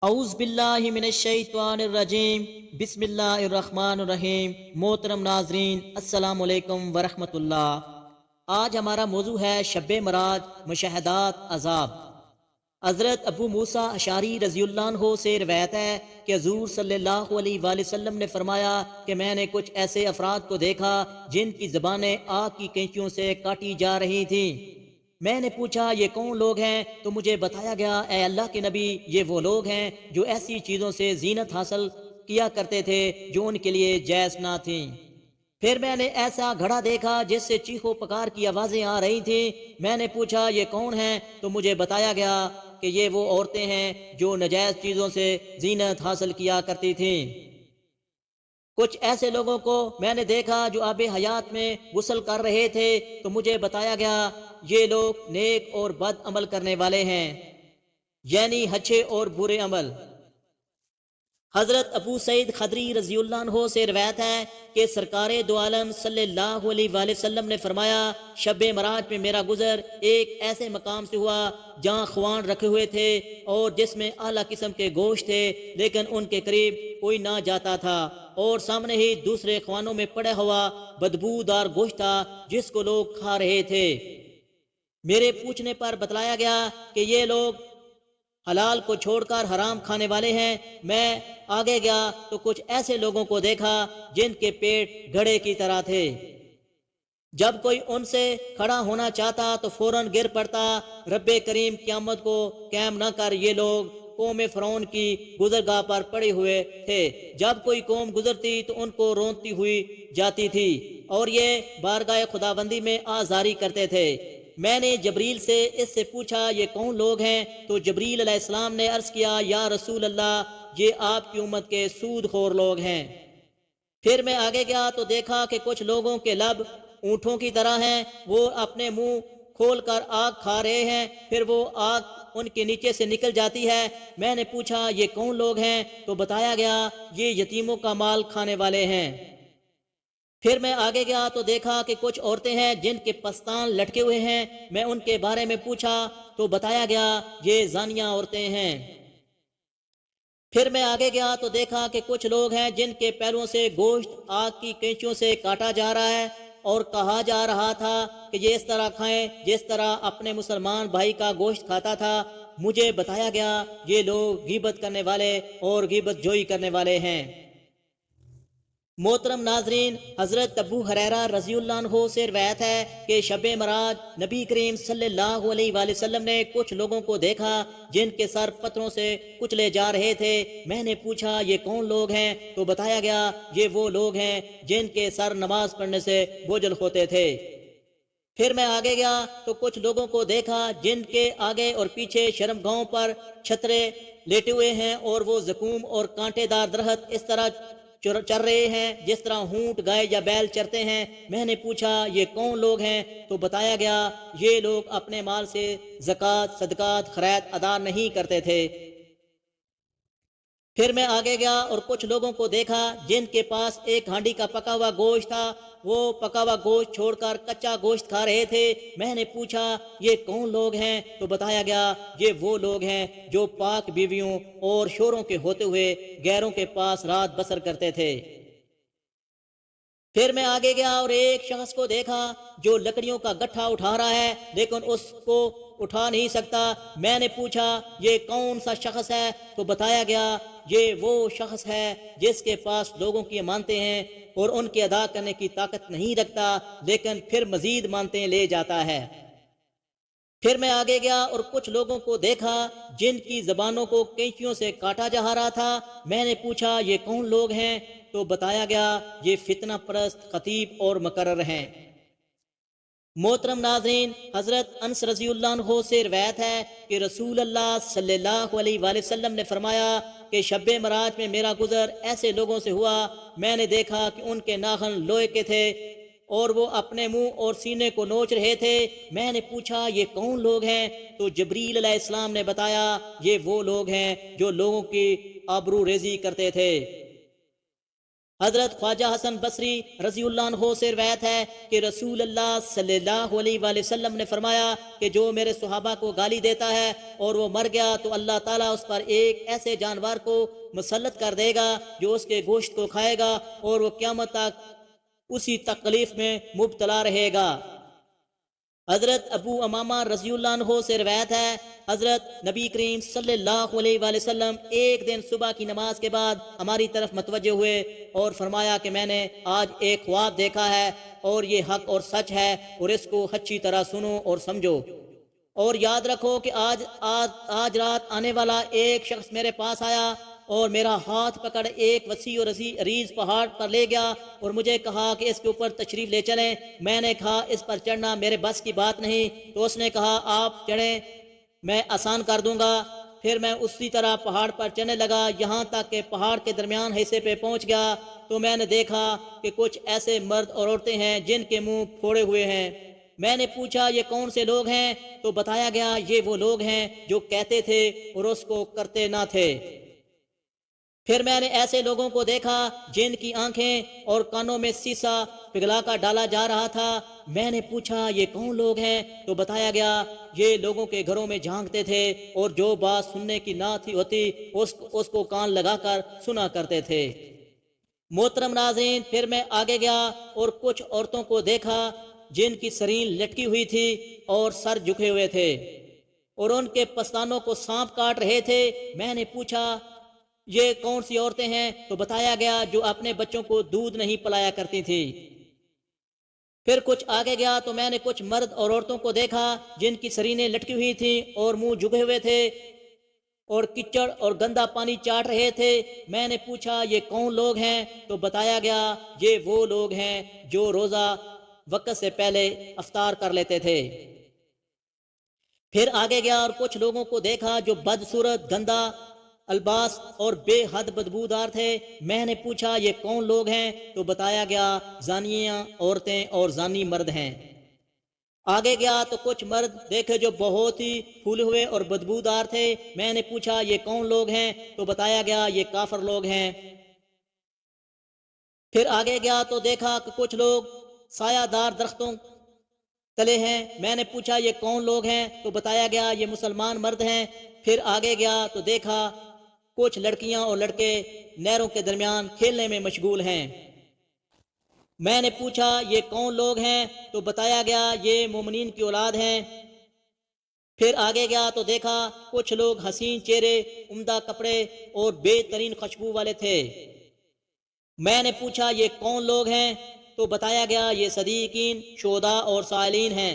اعوذ باللہ من الشیطان الرجیم، بسم اللہ الرحمن الرحیم۔ محترم ناظرین، السلام علیکم ورحمۃ اللہ۔ آج ہمارا موضوع ہے شب معراج، مشاہدات عذاب۔ حضرت ابو موسیٰ اشعری رضی اللہ عنہ سے روایت ہے کہ حضور صلی اللہ علیہ وآلہ وسلم نے فرمایا کہ میں نے کچھ ایسے افراد کو دیکھا جن کی زبانیں آگ کی کینچیوں سے کاٹی جا رہی تھیں۔ میں نے پوچھا یہ کون لوگ ہیں؟ تو مجھے بتایا گیا اے اللہ کے نبی، یہ وہ لوگ ہیں جو ایسی چیزوں سے زینت حاصل کیا کرتے تھے جو ان کے لیے جائز نہ تھیں۔ پھر میں نے ایسا گھڑا دیکھا جس سے چیخو پکار کی آوازیں آ رہی تھیں۔ میں نے پوچھا یہ کون ہیں؟ تو مجھے بتایا گیا کہ یہ وہ عورتیں ہیں جو ناجائز چیزوں سے زینت حاصل کیا کرتی تھیں۔ کچھ ایسے لوگوں کو میں نے دیکھا جو آب حیات میں غسل کر رہے تھے، تو مجھے بتایا گیا یہ لوگ نیک اور بد عمل کرنے والے ہیں، یعنی اچھے اور برے عمل۔ حضرت ابو سعید خدری رضی اللہ عنہ سے روایت ہے کہ سرکار دو عالم صلی اللہ علیہ وآلہ وسلم نے فرمایا شب معراج میں میرا گزر ایک ایسے مقام سے ہوا جہاں خوان رکھے ہوئے تھے اور جس میں اعلیٰ قسم کے گوشت تھے، لیکن ان کے قریب کوئی نہ جاتا تھا، اور سامنے ہی دوسرے خوانوں میں پڑا ہوا بدبودار گوشت تھا جس کو لوگ کھا رہے تھے۔ میرے پوچھنے پر بتلایا گیا کہ یہ لوگ حلال کو چھوڑ کر حرام کھانے والے ہیں۔ میں آگے گیا تو کچھ ایسے لوگوں کو دیکھا جن کے پیٹ گھڑے کی طرح تھے۔ جب کوئی ان سے کھڑا ہونا چاہتا تو فوراً گر پڑتا۔ رب کریم قیامت کو قائم نہ کر یہ لوگ قوم فرعون کی گزرگاہ پر پڑے ہوئے تھے۔ جب کوئی قوم گزرتی تو ان کو رونتی ہوئی جاتی تھی اور یہ بارگاہ خداوندی میں آزاری کرتے تھے۔ میں نے جبریل سے اس سے پوچھا یہ کون لوگ ہیں؟ تو جبریل علیہ السلام نے عرض کیا یا رسول اللہ، یہ آپ کی امت کے سود خور لوگ ہیں۔ پھر میں آگے گیا تو دیکھا کہ کچھ لوگوں کے لب اونٹوں کی طرح ہیں، وہ اپنے منہ کھول کر آگ کھا رہے ہیں، پھر وہ آگ ان کے نیچے سے نکل جاتی ہے۔ میں نے پوچھا یہ کون لوگ ہیں؟ تو بتایا گیا یہ یتیموں کا مال کھانے والے ہیں۔ پھر میں آگے گیا تو دیکھا کہ کچھ عورتیں ہیں جن کے پستان لٹکے ہوئے ہیں۔ میں ان کے بارے میں پوچھا تو بتایا گیا یہ زانیہ عورتیں ہیں۔ پھر میں آگے گیا تو دیکھا کہ کچھ لوگ ہیں جن کے پیروں سے گوشت آگ کی کینچیوں سے کاٹا جا رہا ہے، اور کہا جا رہا تھا کہ یہ اس طرح کھائیں جس طرح اپنے مسلمان بھائی کا گوشت کھاتا تھا۔ مجھے بتایا گیا یہ لوگ غیبت کرنے والے اور غیبت جوئی کرنے والے ہیں۔ محترم ناظرین، حضرت ابو ہریرہ رضی اللہ عنہ سے روایت ہے کہ شب معراج نبی کریم صلی اللہ علیہ وآلہ وسلم نے کچھ لوگوں کو دیکھا جن کے سر پتھروں سے کچلے جا رہے تھے۔ میں نے پوچھا یہ کون لوگ ہیں؟ تو بتایا گیا یہ وہ لوگ ہیں جن کے سر نماز پڑھنے سے بوجھل ہوتے تھے۔ پھر میں آگے گیا تو کچھ لوگوں کو دیکھا جن کے آگے اور پیچھے شرم گاہوں پر چھترے لیٹے ہوئے ہیں، اور وہ زقوم اور کانٹے دار درخت اس طرح چر رہے ہیں جس طرح اونٹ، گائے یا بیل چرتے ہیں۔ میں نے پوچھا یہ کون لوگ ہیں؟ تو بتایا گیا یہ لوگ اپنے مال سے زکوٰۃ، صدقات، خیرات ادا نہیں کرتے تھے۔ پھر میں آگے گیا اور کچھ لوگوں کو دیکھا جن کے پاس ایک ہانڈی کا پکا ہوا گوشت تھا، وہ پکا ہوا گوشت چھوڑ کر کچا گوشت کھا رہے تھے۔ میں نے پوچھا یہ کون لوگ ہیں؟ تو بتایا گیا یہ وہ لوگ ہیں جو پاک بیویوں اور شوروں کے ہوتے ہوئے غیروں کے پاس رات بسر کرتے تھے۔ پھر میں آگے گیا اور ایک شخص کو دیکھا جو لکڑیوں کا گٹھا اٹھا رہا ہے لیکن اس کو اٹھا نہیں سکتا۔ میں نے پوچھا یہ کون سا شخص ہے؟ تو بتایا گیا یہ وہ شخص ہے جس کے پاس لوگوں کی امانتیں ہیں اور ان کی ادا کرنے کی طاقت نہیں رکھتا، لیکن پھر مزید امانتیں لے جاتا ہے۔ پھر میں آگے گیا اور کچھ لوگوں کو دیکھا جن کی زبانوں کو کینچیوں سے کاٹا جا رہا تھا۔ میں نے پوچھا یہ کون لوگ ہیں؟ تو بتایا گیا یہ فتنہ پرست خطیب اور مقرر ہیں۔ محترم ناظرین، حضرت انس رضی اللہ عنہ سے روایت ہے کہ رسول اللہ صلی اللہ علیہ وآلہ وسلم نے فرمایا کہ شب معراج میں میرا گزر ایسے لوگوں سے ہوا، میں نے دیکھا کہ ان کے ناخن لوہے کے تھے اور وہ اپنے منہ اور سینے کو نوچ رہے تھے۔ میں نے پوچھا یہ کون لوگ ہیں؟ تو جبریل علیہ السلام نے بتایا یہ وہ لوگ ہیں جو لوگوں کی آبرو ریزی کرتے تھے۔ حضرت خواجہ حسن بصری رضی اللہ عنہ سے روایت ہے کہ رسول اللہ صلی اللہ علیہ وآلہ وسلم نے فرمایا کہ جو میرے صحابہ کو گالی دیتا ہے اور وہ مر گیا تو اللہ تعالیٰ اس پر ایک ایسے جانور کو مسلط کر دے گا جو اس کے گوشت کو کھائے گا اور وہ قیامت تک اسی تکلیف میں مبتلا رہے گا۔ حضرت ابو امامہ رضی اللہ عنہ سے روایت ہے حضرت نبی کریم صلی اللہ علیہ وآلہ وسلم ایک دن صبح کی نماز کے بعد ہماری طرف متوجہ ہوئے اور فرمایا کہ میں نے آج ایک خواب دیکھا ہے اور یہ حق اور سچ ہے اور اس کو اچھی طرح سنو اور سمجھو، اور یاد رکھو کہ آج رات آنے والا ایک شخص میرے پاس آیا اور میرا ہاتھ پکڑ ایک وسیع اور عریض پہاڑ پر لے گیا اور مجھے کہا کہ اس کے اوپر تشریف لے چلیں۔ میں نے کہا اس پر چڑھنا میرے بس کی بات نہیں، تو اس نے کہا آپ چڑھیں، میں آسان کر دوں گا۔ پھر میں اسی طرح پہاڑ پر چڑھنے لگا یہاں تک کہ پہاڑ کے درمیان حصے پہ پہنچ گیا تو میں نے دیکھا کہ کچھ ایسے مرد اور عورتیں ہیں جن کے منہ پھوڑے ہوئے ہیں۔ میں نے پوچھا یہ کون سے لوگ ہیں تو بتایا گیا یہ وہ لوگ ہیں جو کہتے تھے اور اس کو کرتے نہ تھے۔ پھر میں نے ایسے لوگوں کو دیکھا جن کی آنکھیں اور کانوں میں سیسا پگھلا کر ڈالا جا رہا تھا۔ میں نے پوچھا یہ کون لوگ ہیں تو بتایا گیا یہ لوگوں کے گھروں میں جھانکتے تھے اور جو بات سننے کی نہ تھی ہوتی اس کو کان لگا کر سنا کرتے تھے۔ محترم ناظرین، پھر میں آگے گیا اور کچھ عورتوں کو دیکھا جن کی سرین لٹکی ہوئی تھی اور سر جھکے ہوئے تھے اور ان کے پستانوں کو سانپ کاٹ رہے تھے۔ میں نے پوچھا یہ کون سی عورتیں ہیں تو بتایا گیا جو اپنے بچوں کو دودھ نہیں پلایا کرتی تھی۔ پھر کچھ آگے گیا تو میں نے کچھ مرد اور عورتوں کو دیکھا جن کی سرینیں لٹکی ہوئی تھیں اور منہ جھکے ہوئے تھے اور کچڑ اور گندا پانی چاٹ رہے تھے۔ میں نے پوچھا یہ کون لوگ ہیں تو بتایا گیا یہ وہ لوگ ہیں جو روزہ وقت سے پہلے افطار کر لیتے تھے۔ پھر آگے گیا اور کچھ لوگوں کو دیکھا جو بدصورت، گندا الباس اور بے حد بدبودار تھے۔ میں نے پوچھا یہ کون لوگ ہیں تو بتایا گیا زانیاں عورتیں اور زانی مرد ہیں۔ آگے گیا تو کچھ مرد دیکھے جو بہت ہی پھولے ہوئے اور بدبودار تھے۔ میں نے پوچھا یہ کون لوگ ہیں تو بتایا گیا یہ کافر لوگ ہیں۔ پھر آگے گیا تو دیکھا کہ کچھ لوگ سایہ دار درختوں تلے ہیں۔ میں نے پوچھا یہ کون لوگ ہیں تو بتایا گیا یہ مسلمان مرد ہیں۔ پھر آگے گیا تو دیکھا کچھ لڑکیاں اور لڑکے نہروں کے درمیان کھیلنے میں مشغول ہیں۔ میں نے پوچھا یہ کون لوگ ہیں تو بتایا گیا یہ مومنین کی اولاد ہیں۔ پھر آگے گیا تو دیکھا کچھ لوگ حسین چہرے، عمدہ کپڑے اور بہترین خوشبو والے تھے۔ میں نے پوچھا یہ کون لوگ ہیں تو بتایا گیا یہ صدیقین، شہداء اور صالحین ہیں۔